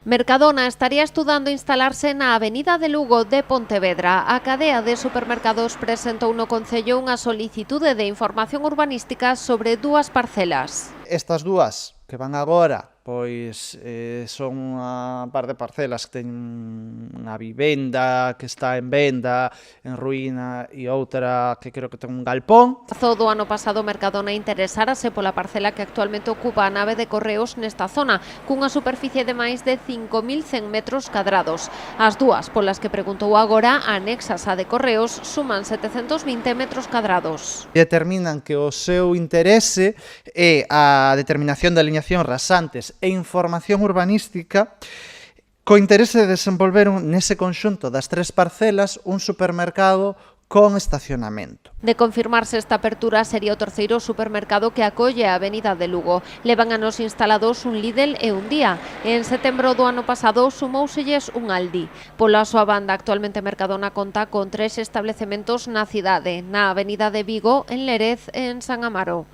Mercadona estaría estudando instalarse na Avenida de Lugo de Pontevedra. A cadea de supermercados presentou no Concello unha solicitude de información urbanística sobre dúas parcelas. Estas dúas que van agora, pois son unha par de parcelas que teñen unha vivenda que está en venda, en ruína, e outra que creo que ten un galpón. Marzo do ano pasado, Mercadona interesárase pola parcela que actualmente ocupa a nave de correos nesta zona, cunha superficie de máis de 5.100 metros cadrados. As dúas polas que preguntou agora, anexas á de correos, suman 720 metros cadrados. Determinan que o seu interese é a determinación de alineación rasantes e información urbanística co interese de desenvolver nese conxunto das tres parcelas un supermercado con estacionamento. De confirmarse esta apertura, sería o terceiro supermercado que acolle a Avenida de Lugo. Levan anos instalados un Lidl e un Día. En setembro do ano pasado sumouselles un Aldi. Pola súa banda, actualmente Mercadona conta con 3 establecementos na cidade, na Avenida de Vigo, en Lérez e en San Amaro.